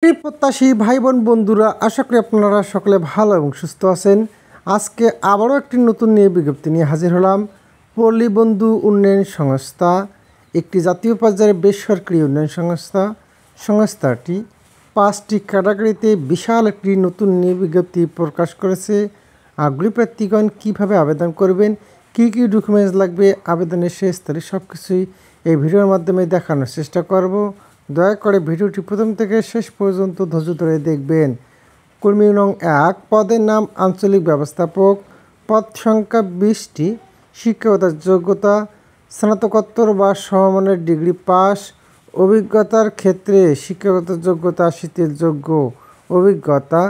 প্রত্যাশী ভাই বোন বন্ধুরা, আশা করি আপনারা সকলে ভালো এবং সুস্থ আছেন। আজকে আবারও একটি নতুন বিজ্ঞপ্তি নিয়ে হাজির হলাম। পল্লী বন্ধু উন্নয়ন সংস্থা একটি জাতীয় পর্যায়ের বেসরকারি উন্নয়ন সংস্থা। সংস্থাটি 5টি ক্যাটাগরিতে বিশাল একটি নতুন বিজ্ঞপ্তি প্রকাশ করেছে। আগ্রহী প্রার্থীগণ কীভাবে আবেদন করবেন, কী কী ডকুমেন্টস লাগবে, আবেদনের শেষ তারিখ সব কিছুই এই ভিডিওর মাধ্যমে দেখানোর চেষ্টা করব। দয়া করে ভিডিওটি প্রথম থেকে শেষ পর্যন্ত ধৈর্য ধরে দেখবেন। কর্মী নং 1, পদের নাম আঞ্চলিক ব্যবস্থাপক, পদ সংখ্যা 20টি, শিক্ষাগত যোগ্যতা স্নাতকোত্তর বা সমমানের ডিগ্রি পাস, অভিজ্ঞতার ক্ষেত্রে শিক্ষাগত যোগ্যতা শিথিলযোগ্য অভিজ্ঞতা,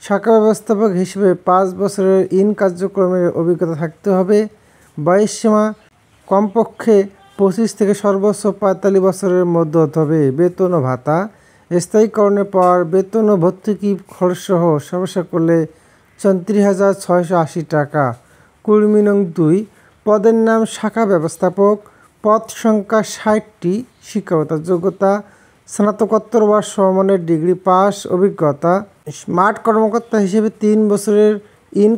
শাখা ব্যবস্থাপক হিসেবে 5 বছরের কার্যক্রমের অভিজ্ঞতা থাকতে হবে। বয়সসীমা কমপক্ষে 25 থেকে সর্বোচ্চ 45 বছরের মধ্যে হতে হবে। বেতন ও ভাতা স্থায়ীকরণের পর বেতন ও ভর্তুকি খরচসহ সমস্যা করলে 34,680 টাকা। কর্মী নং 2, পদের নাম শাখা ব্যবস্থাপক, পদ সংখ্যা 60টি, শিক্ষাগত যোগ্যতা স্নাতকোত্তর বা সমমানের ডিগ্রি পাস, অভিজ্ঞতা মাঠ কর্মকর্তা হিসেবে 3 বছরের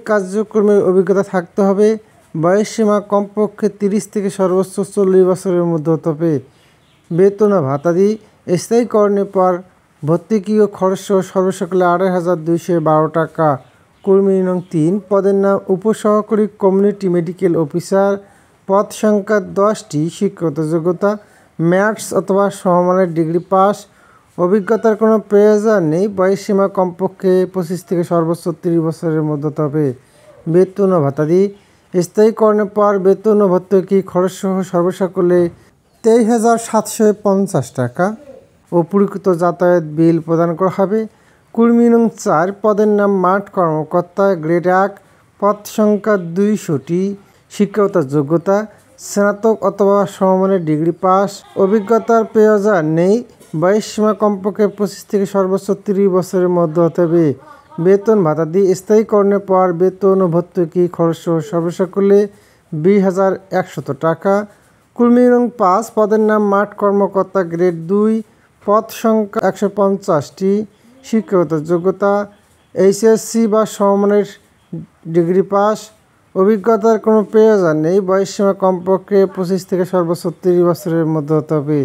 কার্যক্রমের অভিজ্ঞতা থাকতে হবে। বয়সসীমা কমপক্ষে 30 থেকে সর্বোচ্চ 40 বছরের মধ্যে হতে হবে। বেতন ও ভাতাদি স্থায়ীকরণের পর ভর্তুকি ও খরচসহ সর্বসকলে 28,212 টাকা। কর্মী নং 3, পদের নাম উপসহকারী কমিউনিটি মেডিকেল অফিসার, পদ সংখ্যা 10টি, শিক্ষাগত যোগ্যতা ম্যাথস অথবা সমমানের ডিগ্রি পাস, অভিজ্ঞতার কোনো প্রয়োজন নেই। বয়সসীমা কমপক্ষে 25 থেকে সর্বোচ্চ 30 বছরের মধ্যে হতে হবে। বেতন ও ভাতাদি স্থায়ীকরণের পর বেতন ও ভর্তুকি খরচসহ সর্বসকলে 23,750 টাকা। উপরিউক্ত যাতায়াত বিল প্রদান করা হবে। কর্মী নং 4, পদের নাম মাঠ কর্মকর্তা, গ্রেড 1, পদ সংখ্যা 200টি, শিক্ষাগত যোগ্যতা স্নাতক অথবা সমমানের ডিগ্রি পাস, অভিজ্ঞতার প্রয়োজন নেই। বয়সসীমা কমপক্ষে 25 থেকে সর্বোচ্চ 30 বছরের মধ্যে হতে হবে। বেতন ভাতাদি স্থায়ীকরণের পর বেতন ও ভর্তুকি খরচসহ সর্বসকলে 20,100 টাকা। কর্মী নং 5, পদের নাম মাঠ কর্মকর্তা, গ্রেড 2, পদ সংখ্যা 150টি, শিক্ষাগত যোগ্যতা এইচএসসি বা সমমানের ডিগ্রি পাস, অভিজ্ঞতার কোনো প্রয়োজন নেই। বয়সসীমা কমপক্ষে 25 থেকে সর্বোচ্চ 30 বছরের মধ্যে হতে হবে।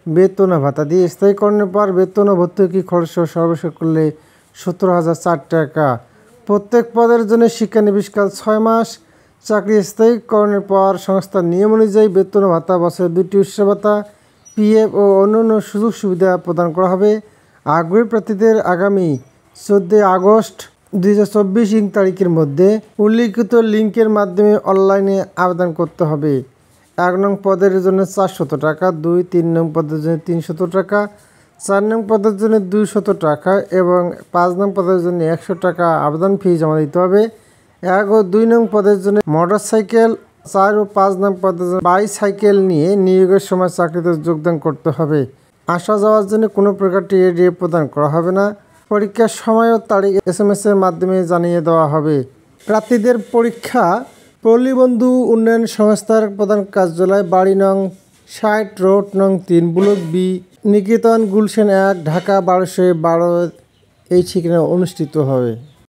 বেতন ও ভাতাদি স্থায়ীকরণের পর বেতন ও ভর্তুকি খরচসহ সর্বসকলে 17,004 টাকা। প্রত্যেক পদের জন্য শিক্ষানবিশকাল 6 মাস। চাকরি স্থায়ীকরণের পর সংস্থার নিয়ম অনুযায়ী বেতন ও ভাতা, বছরে 2টি উৎসব ভাতা, পিএফ ও অন্যান্য সুযোগ সুবিধা প্রদান করা হবে। আগ্রহী প্রার্থীদের আগামী 14 আগস্ট 2024 তারিখের মধ্যে উল্লিখিত লিঙ্কের মাধ্যমে অনলাইনে আবেদন করতে হবে। 1 নং পদের জন্য 400 টাকা, 2, 3 নং পদের জন্য 300 টাকা, 4 নং পদের জন্য 200 টাকা এবং 5 নং পদের জন্য 100 টাকা আবেদন ফি জমা দিতে হবে। 1 ও 2 নং পদের জন্য মোটরসাইকেল, 4 ও 5 নং পদের জন্য বাইসাইকেল নিয়ে নিয়োগের সময় চাকরিতে যোগদান করতে হবে। আসা যাওয়ার জন্য কোনো প্রকার টিএডিএ প্রদান করা হবে না। পরীক্ষার সময় ও তারিখ SMS এর মাধ্যমে জানিয়ে দেওয়া হবে। প্রার্থীদের পরীক্ষা পল্লী বন্ধু উন্নয়ন সংস্থার প্রধান কার্যালয়, বাড়ি নং 60, রোড নং 3, ব্লক বি, নিকেতন, গুলশান 1, ঢাকা 1212 এই ঠিকানায় অনুষ্ঠিত হবে।